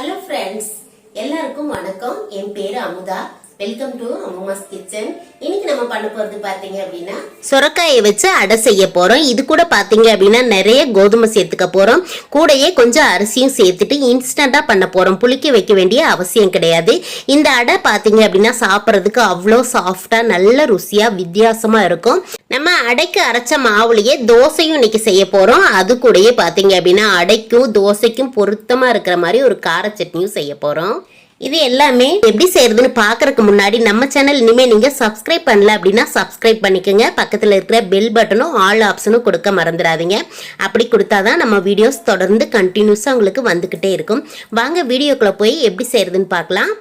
Hello friends, எல்லாருக்கும் வணக்கம். என் பேரு Amudha. Welcome to Amma's kitchen. இன்னைக்கு நம்ம பண்ண போறது பாத்தீங்க அப்படின்னா சுரக்காயை வச்சு அடை செய்ய போறோம். இது கூட பாத்தீங்க அப்படின்னா நிறைய கோதுமை சேர்த்துக்க போறோம். கூடயே கொஞ்சம் அரிசியும் சேர்த்துட்டு இன்ஸ்டன்டா பண்ண போறோம். புளிக்க வைக்க வேண்டிய அவசியம் கிடையாது. இந்த அடை பாத்தீங்க அப்படின்னா சாப்பிட்றதுக்கு அவ்வளோ சாஃப்டா நல்ல ருசியா வித்தியாசமா இருக்கும். நம்ம அடைக்கு அரைச்ச மாவுலயே தோசையும் இன்னைக்கு செய்ய போறோம். அது கூடயே பாத்தீங்க அப்படின்னா அடைக்கும் தோசைக்கும் பொருத்தமா இருக்கிற மாதிரி ஒரு கார சட்னியும் செய்ய போறோம். இது எல்லாமே எப்படி செய்யறதுன்னு பாக்குறதுக்கு முன்னாடி நம்ம சேனல் இனிமே நீங்க சப்ஸ்கிரைப் பண்ணல அப்படின்னா சப்ஸ்கிரைப் பண்ணிக்கோங்க. பக்கத்துல இருக்கிற பெல் பட்டனும் ஆல் ஆப்ஷனும் கொடுக்க மறந்துடாதீங்க. அப்படி கொடுத்தாதான் நம்ம வீடியோஸ் தொடர்ந்து கண்டினியூஸா உங்களுக்கு வந்துகிட்டே இருக்கும். வாங்க வீடியோக்குள்ள போய் எப்படி செய்யறதுன்னு பார்க்கலாம்.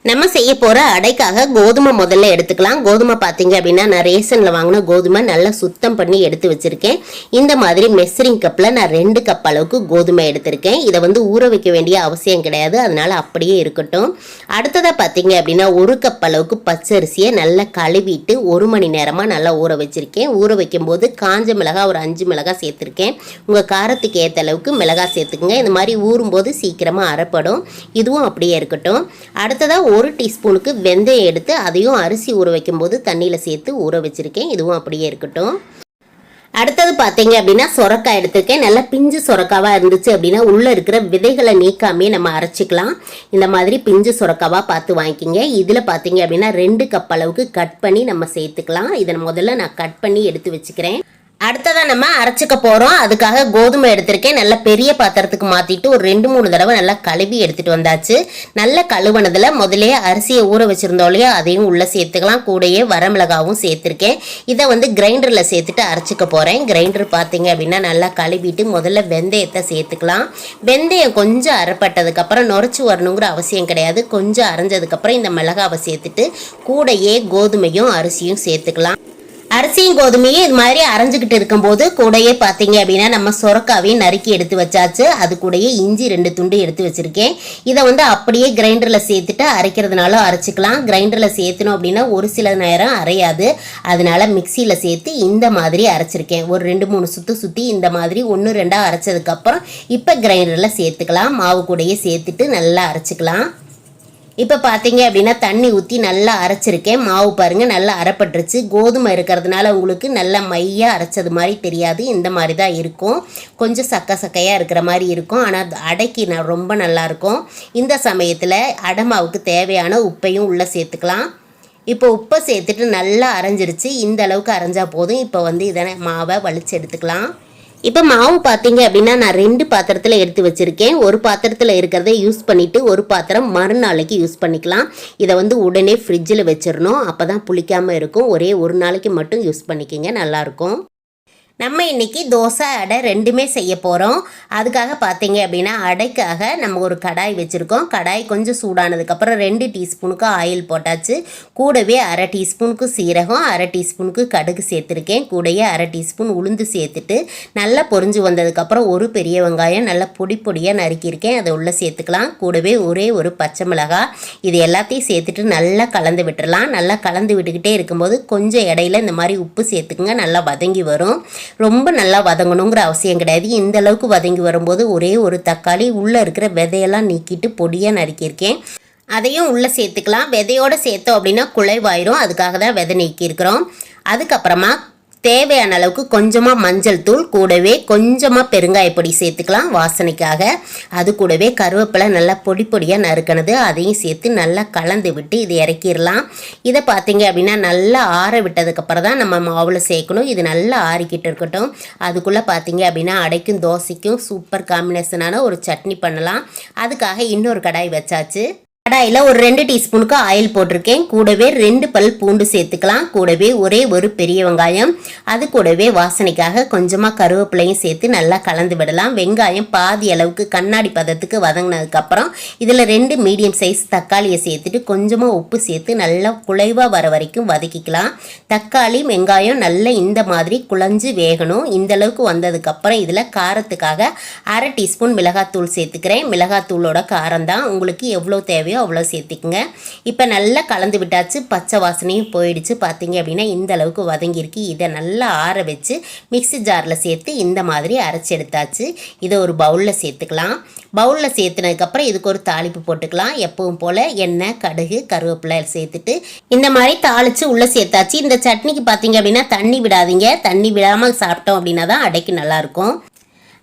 நம்ம செய்ய போற அடைக்காக கோதுமை முதல்ல எடுத்துக்கலாம். கோதுமை பார்த்தீங்க அப்படின்னா நான் ரேஷன்ல வாங்கின கோதுமை நல்லா சுத்தம் பண்ணி எடுத்து வச்சிருக்கேன். இந்த மாதிரி மெஷரிங் கப்ல நான் 2 கப் அளவுக்கு கோதுமை எடுத்திருக்கேன். இதை ஊற வைக்க வேண்டிய அவசியம் கிடையாது, அதனால அப்படியே இருக்கட்டும். அடுத்ததா பார்த்தீங்க அப்படின்னா 1 கப் அளவுக்கு பச்சரிசியை நல்லா கழுவிட்டு 1 மணி நேரமா நல்லா ஊற வச்சிருக்கேன். ஊற வைக்கும் போது காஞ்ச மிளகாய் ஒரு 5 மிளகாய் சேர்த்திருக்கேன். உங்க காரத்துக்கு ஏற்ற அளவுக்கு மிளகாய் சேர்த்துக்குங்க. இந்த மாதிரி ஊறும்போது சீக்கிரமா அரைப்படும். இதுவும் அப்படியே இருக்கட்டும். அடுத்ததா 1 டீஸ்பூனுக்கு வெந்தயம் எடுத்து அதையும் அரிசி ஊற வைக்கும் போது தண்ணியில் சேர்த்து ஊற வச்சிருக்கேன். இதுவும் அப்படியே இருக்கட்டும். அடுத்தது பார்த்தீங்க அப்படின்னா சொரக்காய் எடுத்திருக்கேன். நல்லா பிஞ்சு சொரக்காவா இருந்துச்சு அப்படின்னா உள்ள இருக்கிற விதைகளை நீக்காமே நம்ம அரைச்சிக்கலாம். இந்த மாதிரி பிஞ்சு சொரக்காவா பார்த்து வாங்கிக்கிங்க. இதில் பார்த்தீங்க அப்படின்னா 2 கப் அளவுக்கு கட் பண்ணி நம்ம சேர்த்துக்கலாம். இதை முதல்ல நான் கட் பண்ணி எடுத்து வச்சுக்கிறேன். அடுத்ததான் நம்ம அரைச்சிக்க போறோம். அதுக்காக கோதுமை எடுத்திருக்கேன். நல்ல பெரிய பாத்திரத்துக்கு மாத்திட்டு ஒரு 2-3 தடவை நல்லா கழுவி எடுத்துட்டு வந்தாச்சு. நல்ல கழுவுனதுல முதலே அரிசியை ஊற வச்சிருந்தோம் இல்லையா, அதையும் உள்ள சேர்த்துக்கலாம். கூடயே வரமிளகாவும் சேர்த்திருக்கேன். இதை கிரைண்டர்ல சேர்த்துட்டு அரைச்சிக்க போறேன். கிரைண்டர் பார்த்தீங்க அப்படின்னா நல்லா கழுவிட்டு முதல்ல வெந்தயத்தை சேர்த்துக்கலாம். வெந்தயம் கொஞ்சம் அரைப்பட்டதுக்கு அப்புறம் நுரைச்சி வரணுங்கிற அவசியம் கிடையாது. கொஞ்சம் அரைஞ்சதுக்கு அப்புறம் இந்த மிளகாவை சேர்த்துட்டு கூடயே கோதுமையும் அரிசியும் சேர்த்துக்கலாம். அரிசியும் கோதுமையும் இது மாதிரி அரைஞ்சிக்கிட்டு இருக்கும்போது கூடையே பார்த்தீங்க அப்படின்னா நம்ம சொரக்காவையும் நறுக்கி எடுத்து வச்சாச்சு. அது கூடயே இஞ்சி 2 துண்டு எடுத்து வச்சிருக்கேன். இதை அப்படியே கிரைண்டரில் சேர்த்துட்டு அரைக்கிறதுனால அரைச்சிக்கலாம். கிரைண்டரில் சேர்த்தணும் அப்படின்னா ஒரு சில நேரம் அரையாது, அதனால மிக்சியில் சேர்த்து இந்த மாதிரி அரைச்சிருக்கேன். ஒரு 2-3 சுற்றி இந்த மாதிரி 1-2 அரைச்சதுக்கப்புறம் இப்போ கிரைண்டரில் சேர்த்துக்கலாம். மாவு கூடையே சேர்த்துட்டு நல்லா அரைச்சிக்கலாம். இப்போ பார்த்தீங்க அப்படின்னா தண்ணி ஊற்றி நல்லா அரைச்சிருக்கேன். மாவு பாருங்கள் நல்லா அரைப்பட்டுருச்சு. கோதுமை இருக்கிறதுனால உங்களுக்கு நல்லா மையாக அரைச்சது மாதிரி தெரியாது. இந்த மாதிரி தான் இருக்கும். கொஞ்சம் சக்கையாக இருக்கிற மாதிரி இருக்கும். ஆனால் அடைக்கு ரொம்ப நல்லாயிருக்கும். இந்த சமயத்தில் அடை மாவுக்கு தேவையான உப்பையும் உள்ளே சேர்த்துக்கலாம். இப்போ உப்பை சேர்த்துட்டு நல்லா அரைஞ்சிருச்சு. இந்த அளவுக்கு அரைஞ்சா போதும். இப்போ இதை மாவை வலிச்சு எடுத்துக்கலாம். இப்போ மாவு பார்த்தீங்க அப்படின்னா நான் 2 பாத்திரத்தில் எடுத்து வச்சுருக்கேன். ஒரு பாத்திரத்தில் இருக்கிறத யூஸ் பண்ணிவிட்டு ஒரு பாத்திரம் மறுநாளைக்கு யூஸ் பண்ணிக்கலாம். இதை உடனே ஃப்ரிட்ஜில் வச்சிடணும். அப்போ தான் புளிக்காமல் இருக்கும். ஒரே ஒரு நாளைக்கு மட்டும் யூஸ் பண்ணிக்கோங்க, நல்லாயிருக்கும். நம்ம இன்றைக்கி தோசை அடை ரெண்டுமே செய்ய போகிறோம். அதுக்காக பார்த்தீங்க அப்படின்னா அடைக்காக நம்ம ஒரு கடாய் வச்சுருக்கோம். கடாய் கொஞ்சம் சூடானதுக்கப்புறம் 2 டீஸ்பூனுக்கு ஆயில் போட்டாச்சு. கூடவே 1/2 டீஸ்பூனுக்கு சீரகம், 1/2 டீஸ்பூனுக்கு கடுகு சேர்த்துருக்கேன். கூடயே 1/2 டீஸ்பூன் உளுந்து சேர்த்துட்டு நல்லா பொரிஞ்சு வந்ததுக்கப்புறம் ஒரு பெரிய வெங்காயம் நல்லா பொடியாக நறுக்கியிருக்கேன். அதை உள்ளே சேர்த்துக்கலாம். கூடவே ஒரே ஒரு பச்சை மிளகாய், இது எல்லாத்தையும் சேர்த்துட்டு நல்லா கலந்து விட்டுடலாம். நல்லா கலந்து விட்டுக்கிட்டே இருக்கும்போது கொஞ்சம் இடையில இந்த மாதிரி உப்பு சேர்த்துக்குங்க. நல்லா வதங்கி வரும். ரொம்ப நல்லா வதங்கணுங்கிற அவசியம் கிடையாது. இந்த அளவுக்கு வதங்கி வரும்போது ஒரே ஒரு தக்காளி உள்ளே இருக்கிற விதையெல்லாம் நீக்கிட்டு பொடியாக நறுக்கியிருக்கேன். அதையும் உள்ளே சேர்த்துக்கலாம். விதையோடு சேர்த்தோம் அப்படின்னா குழைவாயிரும். அதுக்காக தான் விதை நீக்கியிருக்கிறோம். அதுக்கப்புறமா தேவையான அளவுக்கு கொஞ்சமாக மஞ்சள் தூள், கூடவே கொஞ்சமாக பெருங்காயப்பொடி சேர்த்துக்கலாம் வாசனைக்காக. அது கூடவே கருவேப்பிலை நல்லா பொடியாக நறுக்கினது அதையும் சேர்த்து நல்லா கலந்து விட்டு இதை இறக்கிடலாம். இதை பார்த்தீங்க அப்படின்னா நல்லா ஆற விட்டதுக்கப்புறம் தான் நம்ம மாவில் சேர்க்கணும். இது நல்லா ஆறிக்கிட்டு இருக்கட்டும். அதுக்குள்ளே பார்த்தீங்க அப்படின்னா அடைக்கும் தோசைக்கும் சூப்பர் காம்பினேஷனான ஒரு சட்னி பண்ணலாம். அதுக்காக இன்னொரு கடாய் வச்சாச்சு. கடாயில் ஒரு 2 டீஸ்பூனுக்கு ஆயில் போட்டிருக்கேன். கூடவே 2 பல் பூண்டு சேர்த்துக்கலாம். கூடவே ஒரே ஒரு பெரிய வெங்காயம், அது கூடவே வாசனைக்காக கொஞ்சமாக கருவேப்பிலையும் சேர்த்து நல்லா கலந்து விடலாம். வெங்காயம் பாதி அளவுக்கு கண்ணாடி பதத்துக்கு வதங்கினதுக்கப்புறம் இதில் 2 மீடியம் சைஸ் தக்காளியை சேர்த்துட்டு கொஞ்சமாக உப்பு சேர்த்து நல்லா குழைவாக வர வரைக்கும் வதக்கிக்கலாம். தக்காளி வெங்காயம் நல்லா இந்த மாதிரி குழஞ்சு வேகணும். இந்த அளவுக்கு வந்ததுக்கப்புறம் இதில் காரத்துக்காக 1/2 டீஸ்பூன் மிளகாத்தூள் சேர்த்துக்கிறேன். மிளகாத்தூளோட காரம் தான் உங்களுக்கு எவ்வளோ தேவையோ தேவையோ அவ்வளோ சேர்த்துக்குங்க. இப்போ நல்லா கலந்து விட்டாச்சு, பச்சை வாசனையும் போயிடுச்சு. பார்த்தீங்க அப்படின்னா இந்த அளவுக்கு வதங்கியிருக்கு. இதை நல்லா ஆற வச்சு மிக்ஸி ஜாரில் சேர்த்து இந்த மாதிரி அரைச்சி எடுத்தாச்சு. இதை ஒரு பவுலில் சேர்த்துக்கலாம். பவுலில் சேர்த்துனதுக்கப்புறம் இதுக்கு ஒரு தாளிப்பு போட்டுக்கலாம். எப்பவும் போல் எண்ணெய், கடுகு, கருவேப்பிலை சேர்த்துட்டு இந்த மாதிரி தாளித்து உள்ளே சேர்த்தாச்சு. இந்த சட்னிக்கு பார்த்தீங்க அப்படின்னா தண்ணி விடாதீங்க. தண்ணி விடாமல் சாப்பிட்டோம் அப்படின்னா தான் அடைக்கு நல்லாயிருக்கும்.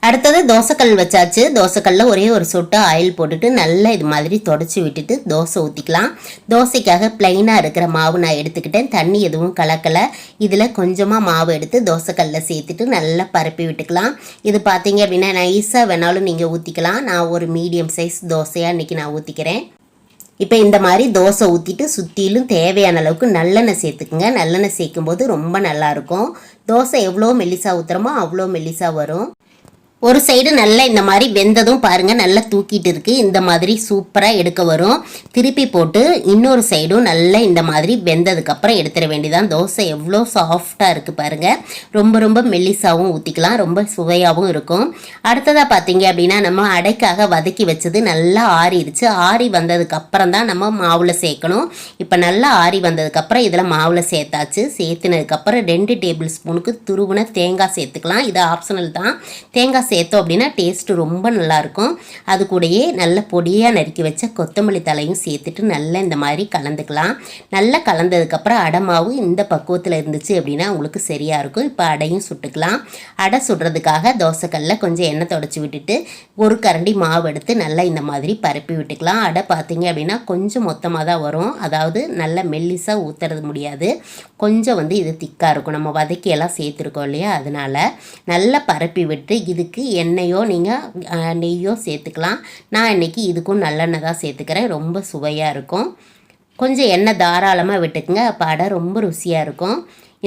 அடுத்தது தோசைக்கல் வச்சாச்சு. தோசைக்கல்லில் ஒரே ஒரு சொட்டு ஆயில் போட்டுட்டு நல்லா இது மாதிரி தொடச்சி விட்டுட்டு தோசை ஊற்றிக்கலாம். தோசைக்காக பிளைனாக இருக்கிற மாவு நான் எடுத்துக்கிட்டேன். தண்ணி எதுவும் கலக்கலை. இதில் கொஞ்சமாக மாவு எடுத்து தோசைக்கல்லில் சேர்த்துட்டு நல்லா பரப்பி விட்டுக்கலாம். இது பார்த்தீங்க அப்படின்னா நைஸாக வேணாலும் நீங்கள் ஊற்றிக்கலாம். நான் ஒரு மீடியம் சைஸ் தோசையாக இன்றைக்கி நான் ஊற்றிக்கிறேன். இப்போ இந்த மாதிரி தோசை ஊற்றிட்டு சுற்றிலும் தேவையான அளவுக்கு நல்லெண்ணெய் சேர்த்துக்குங்க. நல்லெண்ணெய் சேர்க்கும்போது ரொம்ப நல்லாயிருக்கும். தோசை எவ்வளோ மெல்லிசா ஊற்றுறோமோ அவ்வளோ மெல்லிசா வரும். ஒரு சைடு நல்லா இந்த மாதிரி வெந்ததும் பாருங்கள் நல்லா தூக்கிட்டு இருக்குது. இந்த மாதிரி சூப்பராக எடுக்க வரும். திருப்பி போட்டு இன்னொரு சைடும் நல்லா இந்த மாதிரி வெந்ததுக்கப்புறம் எடுத்துட வேண்டியதான். தோசை எவ்வளோ சாஃப்டாக இருக்குது பாருங்கள். ரொம்ப ரொம்ப மெல்லிசாவும் ஊற்றிக்கலாம். ரொம்ப சுவையாகவும் இருக்கும். அடுத்ததாக பார்த்தீங்க அப்படின்னா நம்ம அடைக்காக வதக்கி வச்சது நல்லா ஆறிடுச்சு. ஆறி வந்ததுக்கப்புறம் தான் நம்ம மாவில் சேர்க்கணும். இப்போ நல்லா ஆறி வந்ததுக்கப்புறம் இதில் மாவில் சேர்த்தாச்சு. சேர்த்துனதுக்கப்புறம் 2 டேபிள் ஸ்பூனுக்கு துருவின தேங்காய் சேர்த்துக்கலாம். இது ஆப்ஷனல் தான். தேங்காய் சேர்த்தோம் அப்படின்னா டேஸ்ட்டு ரொம்ப நல்லாயிருக்கும். அது கூடயே நல்ல பொடியாக நறுக்கி வச்ச கொத்தமல்லி தலையும் சேர்த்துட்டு நல்லா இந்த மாதிரி கலந்துக்கலாம். நல்லா கலந்ததுக்கப்புறம் அடை மாவு இந்த பக்குவத்தில் இருந்துச்சு அப்படின்னா உங்களுக்கு சரியாக இருக்கும். இப்போ அடையும் சுட்டுக்கலாம். அடை சுடுறதுக்காக தோசைக்கல்லில் கொஞ்சம் எண்ணெய் தொடச்சி விட்டுட்டு ஒரு கரண்டி மாவு எடுத்து நல்லா இந்த மாதிரி பரப்பி விட்டுக்கலாம். அடை பார்த்தீங்க அப்படின்னா கொஞ்சம் மொத்தமாக தான் வரும். அதாவது நல்ல மெல்லிஸாக ஊற்றுறது முடியாது. கொஞ்சம் இது திக்காக இருக்கும். நம்ம வதக்கியெல்லாம் சேர்த்துருக்கோம் இல்லையா, அதனால் நல்லா பரப்பி விட்டு இதுக்கு எண்ணெயோ நீங்கள் நெய்யோ சேர்த்துக்கலாம். நான் இன்றைக்கி இதுக்கும் நல்லெண்ணெய் தான் சேர்த்துக்கிறேன். ரொம்ப சுவையாக இருக்கும். கொஞ்சம் எண்ணெய் தாராளமாக விட்டுக்குங்க. அப்போ அடை ரொம்ப ருசியாக இருக்கும்.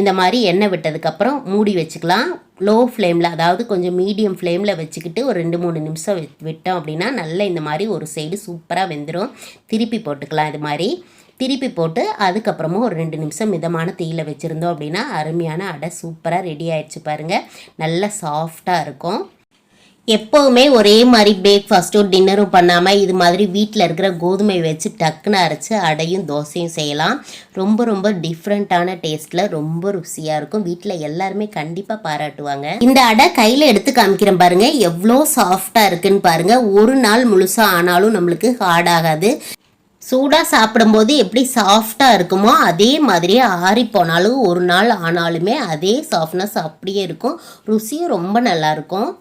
இந்த மாதிரி எண்ணெய் விட்டதுக்கப்புறம் மூடி வச்சுக்கலாம். லோ ஃப்ளேமில், அதாவது கொஞ்சம் மீடியம் ஃப்ளேமில் வச்சுக்கிட்டு ஒரு 2-3 நிமிஷம் விட்டோம் அப்படின்னா நல்லா இந்த மாதிரி ஒரு சைடு சூப்பராக வெந்துடும். திருப்பி போட்டுக்கலாம். இது மாதிரி திருப்பி போட்டு அதுக்கப்புறமா ஒரு 2 நிமிஷம் மிதமான தீயில் வச்சுருந்தோம் அப்படின்னா அருமையான அடை சூப்பராக ரெடி ஆயிடுச்சு பாருங்கள். நல்லா சாஃப்டாக இருக்கும். எப்போவுமே ஒரே மாதிரி பிரேக்ஃபாஸ்ட்டும் டின்னரும் பண்ணாமல் இது மாதிரி வீட்டில் இருக்கிற கோதுமை வச்சு டக்குன்னு அரைச்சி அடையும் தோசையும் செய்யலாம். ரொம்ப ரொம்ப டிஃப்ரெண்ட்டான டேஸ்ட்டில் ரொம்ப ருசியாக இருக்கும். வீட்டில் எல்லாருமே கண்டிப்பாக பாராட்டுவாங்க. இந்த அடை கையில் எடுத்து காமிக்கிறேன் பாருங்கள், எவ்வளோ சாஃப்டாக இருக்குன்னு பாருங்கள். ஒரு நாள் முழுசாக ஆனாலும் நம்மளுக்கு ஹார்ட் ஆகாது. சூடாக சாப்பிடும்போது எப்படி சாஃப்டாக இருக்குமோ அதே மாதிரியே ஆறி போனாலும் ஒரு நாள் ஆனாலுமே அதே சாஃப்ட்னஸ் அப்படியே இருக்கும். ருசியும் ரொம்ப நல்லாயிருக்கும்.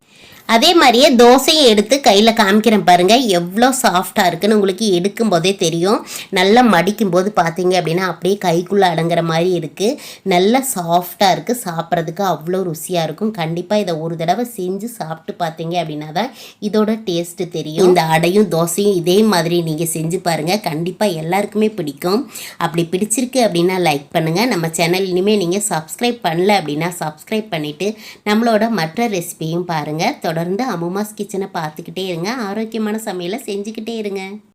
அதே மாதிரியே தோசையை எடுத்து கையில் காமிக்கிறேன் பாருங்கள், எவ்வளோ சாஃப்டாக இருக்குன்னு உங்களுக்கு எடுக்கும் போதே தெரியும். நல்லா மடிக்கும் போது பார்த்தீங்க அப்படின்னா அப்படியே கைக்குள்ளே அடங்குற மாதிரி இருக்குது. நல்லா சாஃப்டாக இருக்குது. சாப்பிட்றதுக்கு அவ்வளோ ருசியாக இருக்கும். கண்டிப்பாக இதை ஒரு தடவை செஞ்சு சாப்பிட்டு பார்த்தீங்க அப்படின்னா தான் இதோட டேஸ்ட்டு தெரியும். இந்த அடையும் தோசையும் இதே மாதிரி நீங்கள் செஞ்சு பாருங்கள். கண்டிப்பாக எல்லாருக்குமே பிடிக்கும். அப்படி பிடிச்சிருக்கு அப்படின்னா லைக் பண்ணுங்கள். நம்ம சேனல் இனிமேல் நீங்கள் சப்ஸ்கிரைப் பண்ணல அப்படின்னா சப்ஸ்கிரைப் பண்ணிவிட்டு நம்மளோட மற்ற ரெசிபியும் பாருங்கள். தொடர்ந்து அம்முமாஸ் கிச்சனை பார்த்துக்கிட்டே இருங்க. ஆரோக்கியமான சமையலை செஞ்சுக்கிட்டே இருங்க.